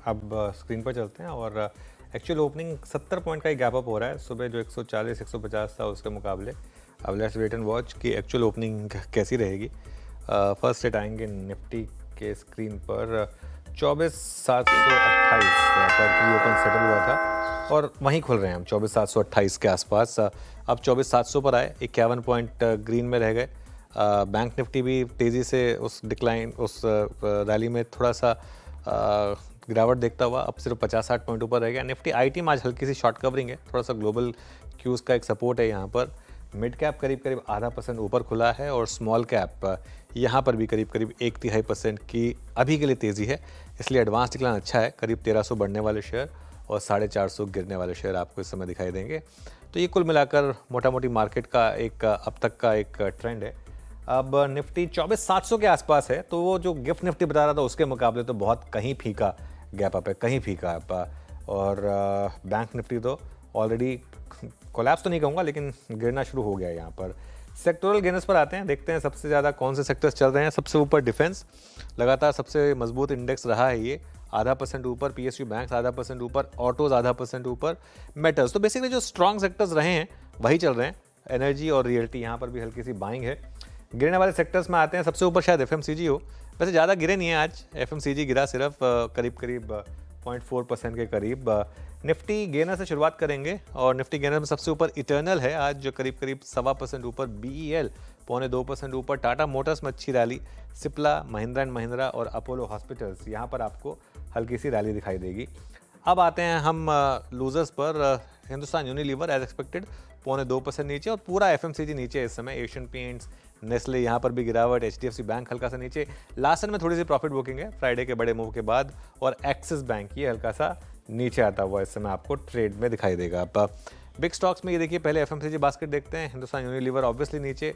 अब स्क्रीन पर चलते हैं और एक्चुअल ओपनिंग 70 पॉइंट का ही गैप अप हो रहा है। सुबह जो 140 150 था उसके मुकाबले। अब लेट्स वेट एंड वॉच कि एक्चुअल ओपनिंग कैसी रहेगी। फर्स्ट सेट आएंगे निफ्टी के स्क्रीन पर 24,728 पर प्री ओपन सेटल हुआ था और वहीं खुल रहे हैं हम 24,728 के आसपास। अब 24,700 पर आए, 51 पॉइंट ग्रीन में रह गए। बैंक निफ्टी भी तेज़ी से उस डिक्लाइन उस रैली में थोड़ा सा गिरावट देखता हुआ अब सिर्फ 50-60 पॉइंट ऊपर रह गया। निफ्टी आईटी में आज हल्की सी शॉर्ट कवरिंग है, थोड़ा सा ग्लोबल क्यूज़ का एक सपोर्ट है यहाँ पर। मिड कैप करीब करीब आधा % ऊपर खुला है और स्मॉल कैप यहाँ पर भी करीब करीब 1/3% की अभी के लिए तेज़ी है, इसलिए एडवांस डिक्लाइन अच्छा है। करीब 1300 बढ़ने वाले शेयर और 450 गिरने वाले शेयर आपको इस समय दिखाई देंगे। तो ये कुल मिलाकर मोटा मोटी मार्केट का एक अब तक का एक ट्रेंड है। अब निफ्टी 24,700 के आसपास है, तो वो जो गिफ्ट निफ्टी बता रहा था उसके मुकाबले तो बहुत कहीं फीका गैप अप है, कहीं फीका अप। और बैंक निफ्टी तो ऑलरेडी कोलैप्स तो नहीं कहूँगा लेकिन गिरना शुरू हो गया है यहाँ पर। सेक्टोरल गेनर्स पर आते हैं, देखते हैं सबसे ज़्यादा कौन से सेक्टर्स चल रहे हैं। सबसे ऊपर डिफेंस लगातार सबसे मजबूत इंडेक्स रहा है, ये ½ % ऊपर। पीएसयू बैंक्स ½% ऊपर, ऑटोज ½% ऊपर, मेटल्स तो बेसिकली जो स्ट्रॉन्ग सेक्टर्स रहे हैं वही चल रहे हैं। एनर्जी और रियल्टी यहाँ पर भी हल्की सी बाइंग है। गिरने वाले सेक्टर्स में आते हैं, सबसे ऊपर शायद एफएमसीजी हो, वैसे ज़्यादा गिरे नहीं है आज। एफएमसीजी गिरा सिर्फ करीब करीब 0.4% के करीब। निफ्टी गेनर से शुरुआत करेंगे और निफ्टी गेनर में सबसे ऊपर इटर्नल है आज जो करीब करीब 1.25% ऊपर। बीईएल 0.25% ऊपर। टाटा मोटर्स में अच्छी रैली। सिप्ला, महिंद्रा एंड महिंद्रा और अपोलो हॉस्पिटल्स यहाँ पर आपको हल्की सी रैली दिखाई देगी। अब आते हैं हम लूजर्स पर। हिंदुस्तान यूनिलीवर एज एक्सपेक्टेड 0.2% नीचे और पूरा एफएमसीजी नीचे इस समय। एशियन पेंट्स, नेस्ले यहाँ पर भी गिरावट। एचडीएफसी बैंक हल्का सा नीचे। लासन में थोड़ी सी प्रॉफिट बुकिंग है फ्राइडे के बड़े मूव के बाद। और एक्सिस बैंक ये हल्का सा नीचे आता हुआ इस समय आपको ट्रेड में दिखाई देगा। अब बिग स्टॉक्स में ये देखिए, पहले एफएमसीजी बास्केट देखते हैं। हिंदुस्तान यूनिलीवर ऑब्वियसली नीचे,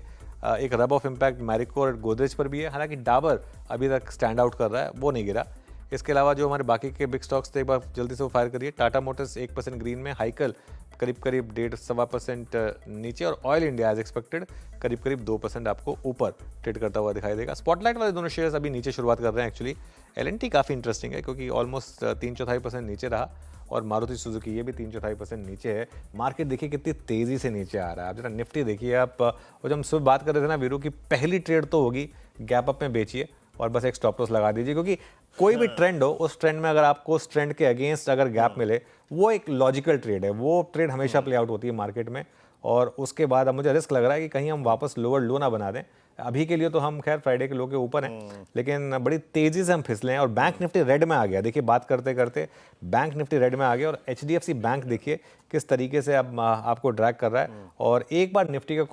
एक रब ऑफ इम्पैक्ट मैरिको और गोदरेज पर भी है। हालांकि डाबर अभी तक स्टैंड आउट कर रहा है, वो नहीं गिरा। इसके अलावा जो हमारे बाकी के बिग स्टॉक्स थे एक बार जल्दी से वो फायर करिए। टाटा मोटर्स 1% ग्रीन में। हाइकल करीब करीब 1.5-1.25% नीचे और ऑयल इंडिया एज एक्सपेक्टेड करीब करीब 2% आपको ऊपर ट्रेड करता हुआ दिखाई देगा। स्पॉटलाइट वाले दोनों शेयर्स अभी नीचे शुरुआत कर रहे हैं। एक्चुअली एलएनटी काफ़ी इंटरेस्टिंग है क्योंकि ऑलमोस्ट 3/4% नीचे रहा और मारुति सुजुकी ये भी 3/4% नीचे है। मार्केट देखिए कितनी तेज़ी से नीचे आ रहा है। आप जरा निफ्टी देखिए आप, और जब हम सुबह बात कर रहे थे ना वीरू की पहली ट्रेड तो होगी गैप अप में बेचिए और बस एक स्टॉप लॉस लगा दीजिए, क्योंकि कोई भी ट्रेंड हो उस ट्रेंड में अगर आपको उस ट्रेंड के अगेंस्ट अगर गैप मिले वो एक लॉजिकल ट्रेड है। वो ट्रेड हमेशा प्ले आउट होती है मार्केट में। और उसके बाद अब मुझे रिस्क लग रहा है कि कहीं हम वापस लोअर लो ना बना दें। अभी के लिए तो हम खैर फ्राइडे के लो के ऊपर हैं, लेकिन बड़ी तेजी से हम फिसले हैं। और बैंक निफ्टी रेड में आ गया, देखिए बात करते करते बैंक निफ्टी रेड में आ गया। और एचडीएफसी बैंक देखिए किस तरीके से अब आपको ड्रैग कर रहा है। और एक बार निफ्टी का